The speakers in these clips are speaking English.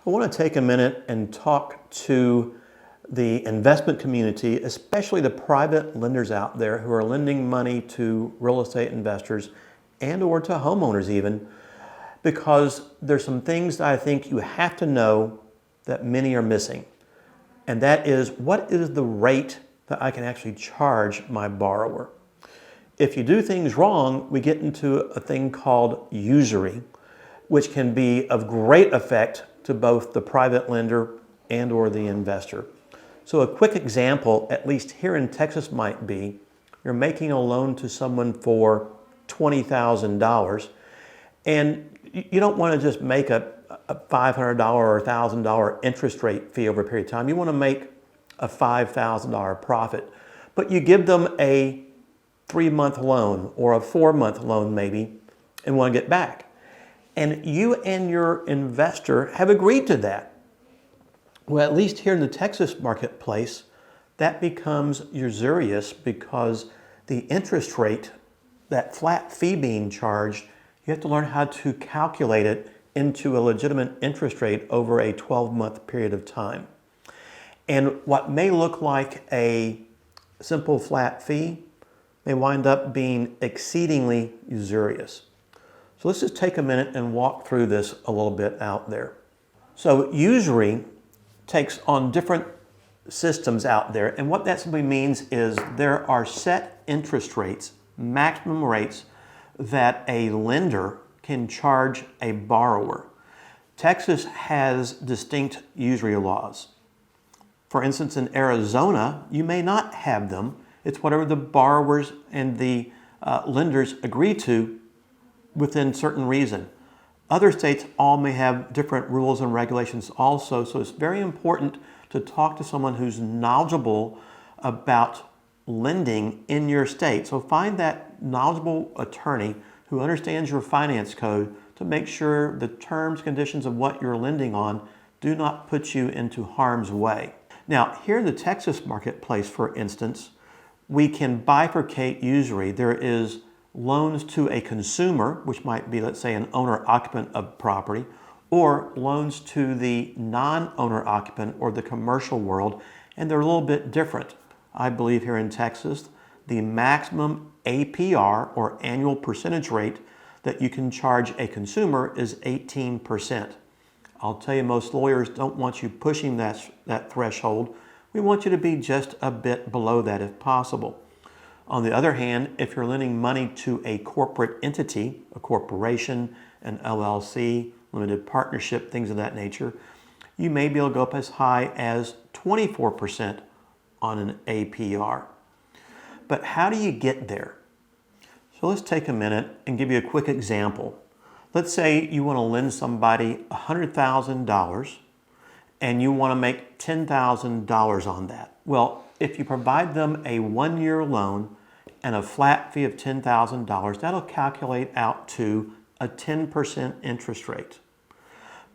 I want to take a minute and talk to the investment community, especially the private lenders out there who are lending money to real estate investors and or to homeowners even, because there's some things that I think you have to know that many are missing. And that is, what is the rate that I can actually charge my borrower? If you do things wrong, we get into a thing called usury, which can be of great effect to both the private lender and or the investor. So a quick example, at least here in Texas, might be you're making a loan to someone for $20,000 and you don't want to just make a $500 or $1,000 interest rate fee over a period of time. You want to make a $5,000 profit, but you give them a 3-month loan or a 4-month loan maybe and want to get back. And you and your investor have agreed to that. Well, at least here in the Texas marketplace, that becomes usurious because the interest rate, that flat fee being charged, you have to learn how to calculate it into a legitimate interest rate over a 12-month period of time. And what may look like a simple flat fee may wind up being exceedingly usurious. So let's just take a minute and walk through this a little bit out there. So usury takes on different systems out there, and what that simply means is there are set interest rates, maximum rates, that a lender can charge a borrower. Texas has distinct usury laws. For instance, in Arizona, you may not have them. It's whatever the borrowers and the lenders agree to within certain reason. Other states all may have different rules and regulations also, so it's very important to talk to someone who's knowledgeable about lending in your state. So find that knowledgeable attorney who understands your finance code to make sure the terms, conditions of what you're lending on do not put you into harm's way. Now, here in the Texas marketplace, for instance, we can bifurcate usury. There is loans to a consumer, which might be, let's say, an owner-occupant of property, or loans to the non-owner occupant or the commercial world, and they're a little bit different. I believe here in Texas, the maximum APR, or annual percentage rate, that you can charge a consumer is 18%. I'll tell you, most lawyers don't want you pushing that threshold. We want you to be just a bit below that if possible. On the other hand, if you're lending money to a corporate entity, a corporation, an LLC, limited partnership, things of that nature, you may be able to go up as high as 24% on an APR. But how do you get there? So let's take a minute and give you a quick example. Let's say you want to lend somebody $100,000 and you want to make $10,000 on that. Well, if you provide them a 1-year loan and a flat fee of $10,000, that'll calculate out to a 10% interest rate.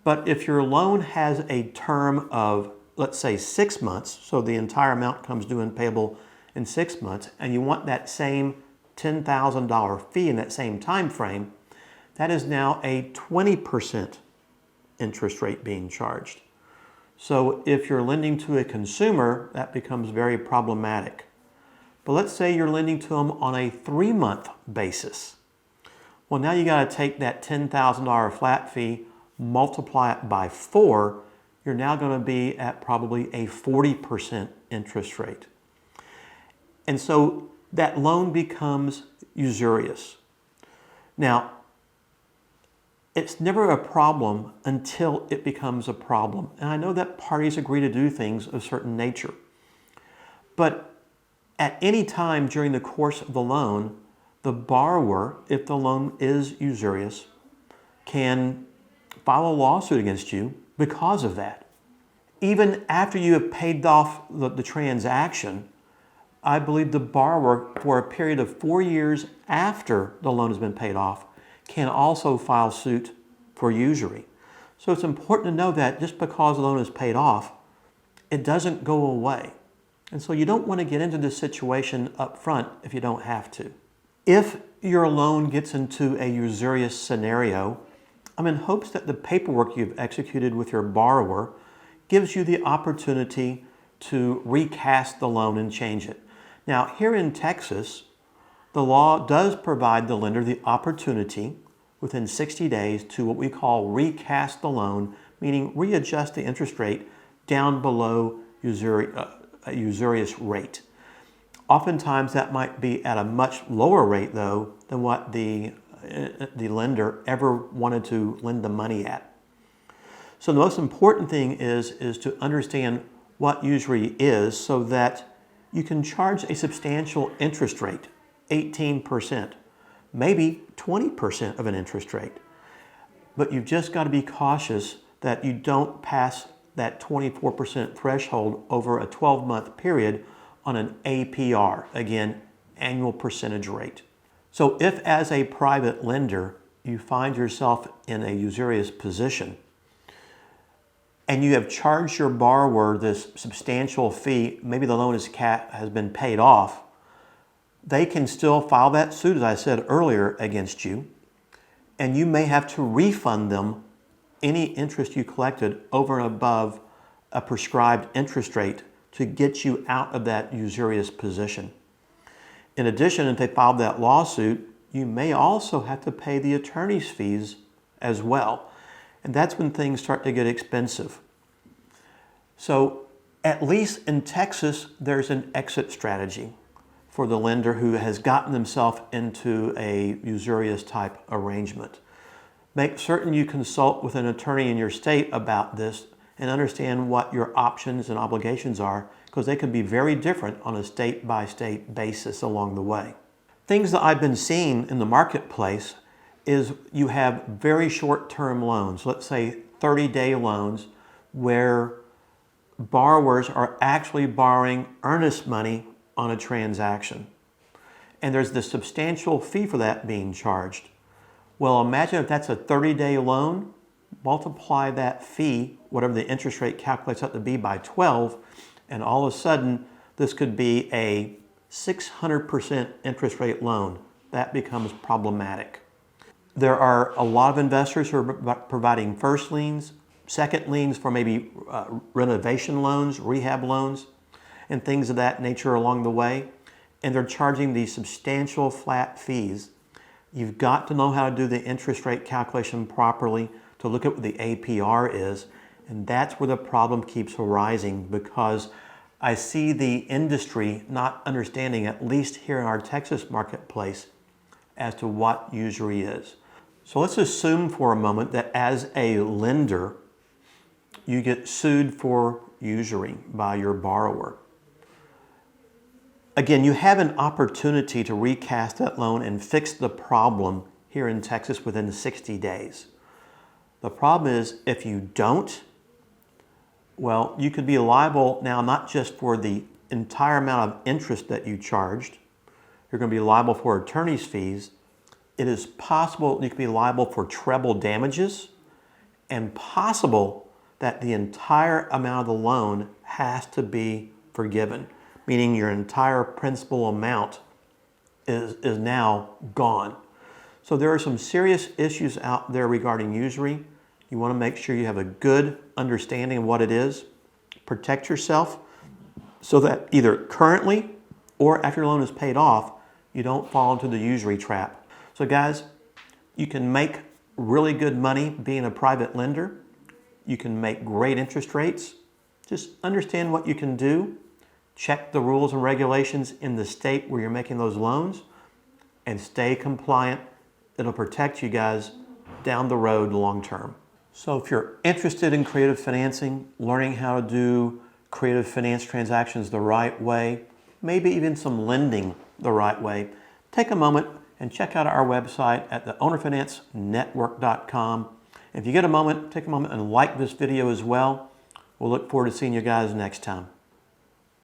But if your loan has a term of, let's say, 6 months, so the entire amount comes due and payable in 6 months, and you want that same $10,000 fee in that same time frame, that is now a 20% interest rate being charged. So if you're lending to a consumer, that becomes very problematic. But let's say you're lending to them on a 3-month basis. Well, now you got to take that $10,000 flat fee, multiply it by 4, you're now going to be at probably a 40% interest rate. And so that loan becomes usurious. Now, it's never a problem until it becomes a problem. And I know that parties agree to do things of a certain nature. But at any time during the course of the loan, the borrower, if the loan is usurious, can file a lawsuit against you because of that. Even after you have paid off the transaction, I believe the borrower, for a period of 4 years after the loan has been paid off, can also file suit for usury. So it's important to know that just because the loan is paid off, it doesn't go away. And so you don't want to get into this situation up front if you don't have to. If your loan gets into a usurious scenario I'm in hopes that the paperwork you've executed with your borrower gives you the opportunity to recast the loan and change it. Now, here in Texas, the law does provide the lender the opportunity within 60 days to what we call recast the loan, meaning readjust the interest rate down below a usurious rate. Oftentimes that might be at a much lower rate though than what the lender ever wanted to lend the money at. So the most important thing is to understand what usury is so that you can charge a substantial interest rate, 18%, maybe 20% of an interest rate. But you've just got to be cautious that you don't pass that 24% threshold over a 12-month period on an APR, again, annual percentage rate. So if as a private lender, you find yourself in a usurious position and you have charged your borrower this substantial fee, maybe the loan has been paid off, they can still file that suit, as I said earlier, against you, and you may have to refund them any interest you collected over and above a prescribed interest rate to get you out of that usurious position. In addition, if they filed that lawsuit, you may also have to pay the attorney's fees as well. And that's when things start to get expensive. So at least in Texas, there's an exit strategy for the lender who has gotten themselves into a usurious type arrangement. Make certain you consult with an attorney in your state about this and understand what your options and obligations are, because they can be very different on a state-by-state basis along the way. Things that I've been seeing in the marketplace is you have very short-term loans, let's say 30-day loans, where borrowers are actually borrowing earnest money on a transaction. And there's the substantial fee for that being charged. Well, imagine if that's a 30-day loan, multiply that fee, whatever the interest rate calculates out to be, by 12, and all of a sudden, this could be a 600% interest rate loan. That becomes problematic. There are a lot of investors who are providing first liens, second liens for maybe renovation loans, rehab loans, and things of that nature along the way, and they're charging these substantial flat fees. You've got to know how to do the interest rate calculation properly to look at what the APR is, and that's where the problem keeps arising, because I see the industry not understanding, at least here in our Texas marketplace, as to what usury is. So let's assume for a moment that as a lender, you get sued for usury by your borrower. Again, you have an opportunity to recast that loan and fix the problem here in Texas within 60 days. The problem is if you don't, well, you could be liable now not just for the entire amount of interest that you charged. You're going to be liable for attorney's fees. It is possible you could be liable for treble damages, and possible that the entire amount of the loan has to be forgiven, meaning your entire principal amount is now gone. So there are some serious issues out there regarding usury. You want to make sure you have a good understanding of what it is. Protect yourself so that either currently or after your loan is paid off, you don't fall into the usury trap. So guys, you can make really good money being a private lender. You can make great interest rates. Just understand what you can do. Check the rules and regulations in the state where you're making those loans and stay compliant. It'll protect you guys down the road long term. So if you're interested in creative financing, learning how to do creative finance transactions the right way, maybe even some lending the right way, take a moment and check out our website at theownerfinancenetwork.com. If you get a moment, take a moment and like this video as well. We'll look forward to seeing you guys next time.